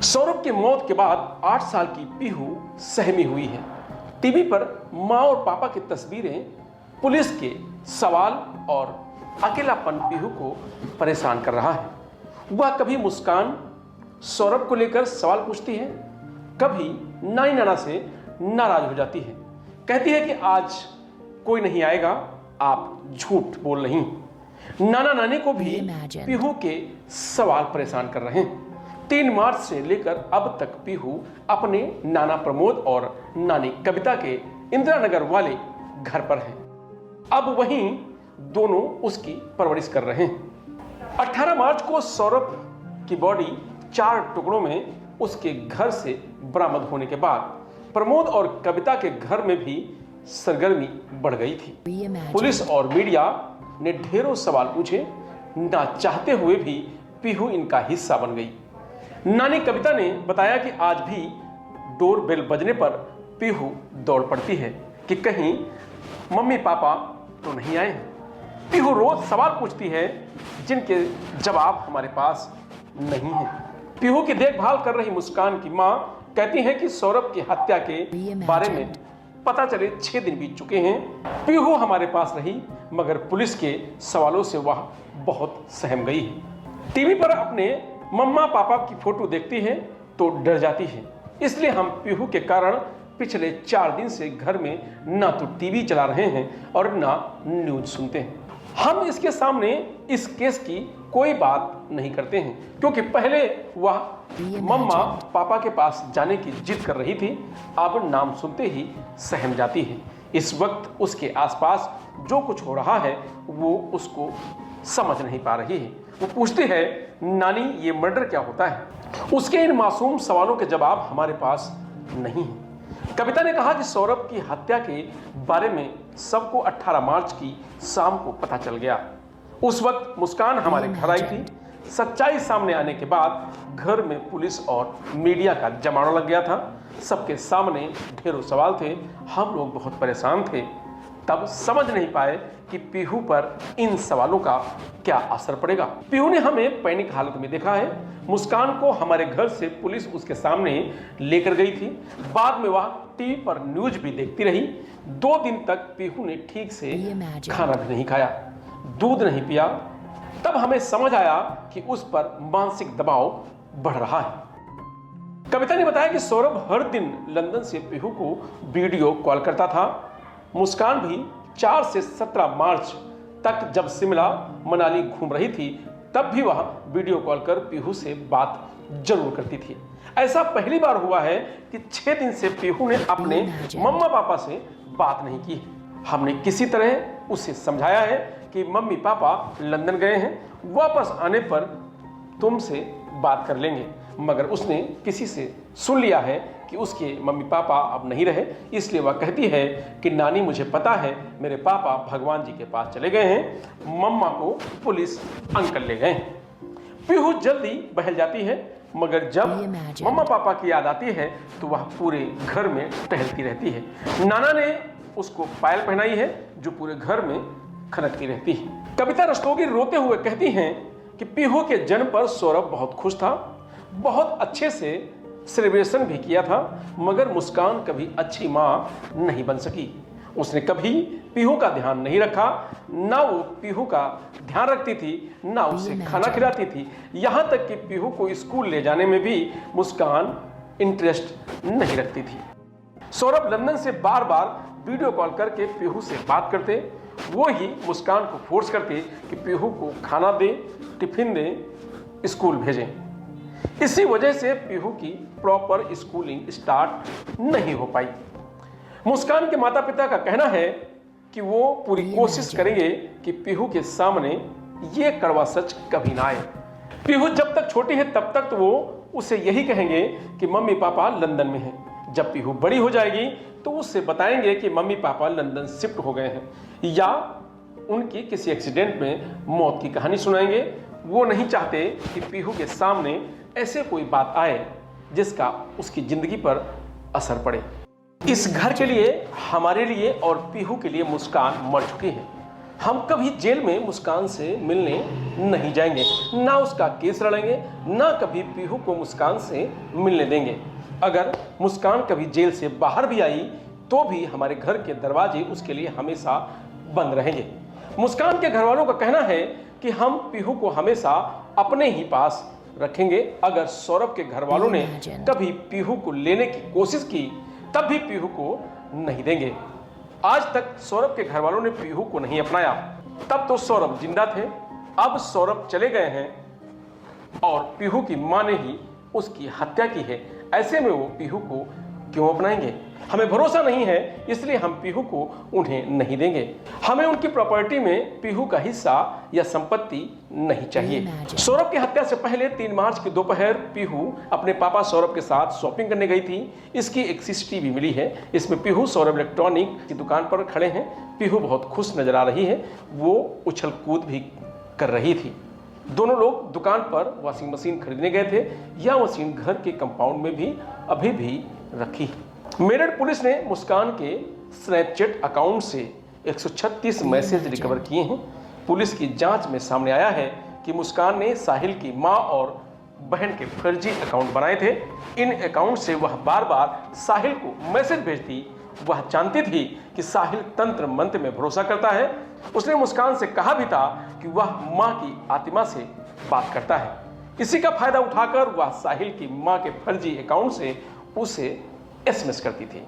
सौरभ की मौत के बाद 8 साल की पीहू सहमी हुई है। टीवी पर माँ और पापा की तस्वीरें, पुलिस के सवाल और अकेलापन पीहू को परेशान कर रहा है। वह कभी मुस्कान सौरभ को लेकर सवाल पूछती है, कभी नानी नाना से नाराज हो जाती है। कहती है कि आज कोई नहीं आएगा, आप झूठ बोल रही। नाना नानी को भी पीहू के सवाल परेशान कर रहे हैं। 3 मार्च से लेकर अब तक पीहू अपने नाना प्रमोद और नानी कविता के इंदिरा नगर वाले घर पर है। अब वहीं दोनों उसकी परवरिश कर रहे हैं। 18 मार्च को सौरभ की बॉडी 4 टुकड़ों में उसके घर से बरामद होने के बाद प्रमोद और कविता के घर में भी सरगर्मी बढ़ गई थी। पुलिस और मीडिया ने ढेरों सवाल पूछे, ना चाहते हुए भी पीहू इनका हिस्सा बन गई। नानी कविता ने बताया कि आज भी डोर बेल बजने पर पीहू दौड़ पड़ती है कि कहीं मम्मी पापा तो नहीं आए। पीहू रोज सवाल पूछती है जिनके जवाब हमारे पास नहीं है। पीहू की देखभाल कर रही मुस्कान की मां कहती हैं कि सौरभ की हत्या के बारे में पता चले 6 दिन बीत चुके हैं। पीहू हमारे पास रही, मगर पुलिस के सवालों से वह बहुत सहम गई है। टीवी पर अपने मम्मा पापा की फोटो देखती है तो डर जाती है। इसलिए हम पीहू के कारण पिछले 4 दिन से घर में ना तो टीवी चला रहे हैं और ना न्यूज सुनते हैं। हम इसके सामने इस केस की कोई बात नहीं करते हैं, क्योंकि पहले वह मम्मा पापा के पास जाने की जिद कर रही थी, अब नाम सुनते ही सहम जाती है। इस वक्त उसके आसपास जो कुछ हो रहा है वो उसको समझ नहीं पा रही है। वो पूछती है, नानी ये मर्डर क्या होता है? उसके इन मासूम सवालों के जवाब हमारे पास नहीं है। कविता ने कहा कि सौरभ की हत्या के बारे में सबको 18 मार्च की शाम को पता चल गया। उस वक्त मुस्कान हमारे घर आई थी। सच्चाई सामने आने के बाद घर में पुलिस और मीडिया का जमावड़ा लग गया था। सबके सामने ढेरों सवाल थे। हम लोग बहुत परेशान थे। तब समझ नहीं पाए कि पीहू पर इन सवालों का क्या असर पड़ेगा। पीहू ने हमें पैनिक हालत में देखा है। मुस्कान को हमारे घर से पुलिस उसके सामने लेकर गई थी। बाद में वह टीवी पर न्यूज भी देखती रही। 2 दिन तक पीहू ने ठीक से खाना भी नहीं खाया, दूध नहीं पिया। तब हमें समझ आया कि उस पर मानसिक दबाव बढ़ रहा है। कविता ने बताया कि सौरभ हर दिन लंदन से पीहू को वीडियो कॉल करता था। मुस्कान भी 4 से 17 मार्च तक जब शिमला मनाली घूम रही थी तब भी वह वीडियो कॉल कर पीहू से बात जरूर करती थी। ऐसा पहली बार हुआ है कि 6 दिन से पीहू ने अपने मम्मा पापा से बात नहीं की। हमने किसी तरह उसे समझाया है कि मम्मी पापा लंदन गए हैं, वापस आने पर तुमसे बात कर लेंगे, मगर उसने किसी से सुन लिया है कि उसके मम्मी पापा अब नहीं रहे। इसलिए वह कहती है कि नानी मुझे पता है मेरे पापा भगवान जी के पास चले गए हैं, मम्मा को पुलिस अंकल ले गए हैं। पीहू जल्दी बहल जाती है, मगर जब मम्मा पापा की याद आती है तो वह पूरे घर में टहलती रहती है। नाना ने उसको पायल पहनाई है जो पूरे घर में खनकती रहती है। कविता रस्तोगी रोते हुए कहती हैं कि पीहू के जन्म पर सौरभ बहुत खुश था, बहुत अच्छे से सेलिब्रेशन भी किया था, मगर मुस्कान कभी अच्छी माँ नहीं बन सकी। उसने कभी पीहू का ध्यान नहीं रखा, ना वो पीहू का ध्यान रखती थी, ना उसे खाना खिलाती थी। यहाँ तक कि पीहू को स्कूल ले जाने में भी मुस्कान इंटरेस्ट नहीं रखती थी। सौरभ लंदन से बार बार वीडियो कॉल करके पीहू से बात करते। वो ही मुस्कान को फोर्स करते कि पीहू को खाना दे, टिफिन दे, स्कूल भेजें। इसी वजह से पीहू की प्रॉपर स्कूलिंग स्टार्ट नहीं हो पाई। मुस्कान के माता पिता का कहना है कि वो पूरी कोशिश करेंगे कि पीहू के सामने ये कड़वा सच कभी ना आए। पीहू जब तक छोटी है तब तक तो वो उसे यही कहेंगे कि मम्मी पापा लंदन में हैं। जब पीहू बड़ी हो जाएगी तो उससे बताएंगे कि मम्मी पापा लंदन शिफ्ट हो गए हैं, या उनकी किसी एक्सीडेंट में मौत की कहानी सुनाएंगे। वो नहीं चाहते कि पीहू के सामने ऐसे कोई बात आए जिसका उसकी जिंदगी पर असर पड़े। इस घर के लिए, हमारे लिए और पीहू के लिए मुस्कान मर चुकी है। हम कभी जेल में मुस्कान से मिलने नहीं जाएंगे, ना उसका केस लड़ेंगे, ना कभी पीहू को मुस्कान से मिलने देंगे। अगर मुस्कान कभी जेल से बाहर भी आई तो भी हमारे घर के दरवाजे उसके लिए हमेशा बंद रहेंगे। मुस्कान के घर वालों का कहना है कि हम पीहू को हमेशा अपने ही पास रखेंगे। अगर सौरभ के घर वालों ने कभी पीहू को लेने की कोशिश की तब भी पीहू को नहीं देंगे। आज तक सौरभ के घर वालों ने पीहू को नहीं अपनाया। तब तो सौरभ जिंदा थे, अब सौरभ चले गए हैं और पीहू की मां ने ही उसकी हत्या की है। ऐसे में वो पीहू को क्यों अपनाएंगे? हमें भरोसा नहीं है, इसलिए हम पीहू को उन्हें नहीं देंगे। हमें उनकी प्रॉपर्टी में पीहू का हिस्सा या संपत्ति नहीं चाहिए। सौरभ की हत्या से पहले 3 मार्च की दोपहर पीहू अपने पापा सौरभ के साथ शॉपिंग करने गई थी। इसकी एक सीसीटीवी मिली है। इसमें पीहू सौरभ इलेक्ट्रॉनिक की दुकान पर खड़े हैं। पीहू बहुत खुश नजर आ रही है, वो उछल कूद भी कर रही थी। दोनों लोग दुकान पर वॉशिंग मशीन खरीदने गए थे। यह मशीन घर के कंपाउंड में भी अभी भी रखी है। मेरठ पुलिस ने मुस्कान के स्नैपचैट अकाउंट से 136 मैसेज रिकवर किए हैं। पुलिस की जांच में सामने आया है कि मुस्कान ने साहिल की मां और बहन के फर्जी अकाउंट बनाए थे। इन अकाउंट से वह बार बार साहिल को मैसेज भेजती। वह जानती थी कि साहिल तंत्र मंत्र में भरोसा करता है। उसने मुस्कान से कहा भी था कि वह मां की आत्मा से बात करता है। इसी का फायदा उठाकर वह साहिल की मां के फर्जी अकाउंट से उसे एसएमएस करती थी।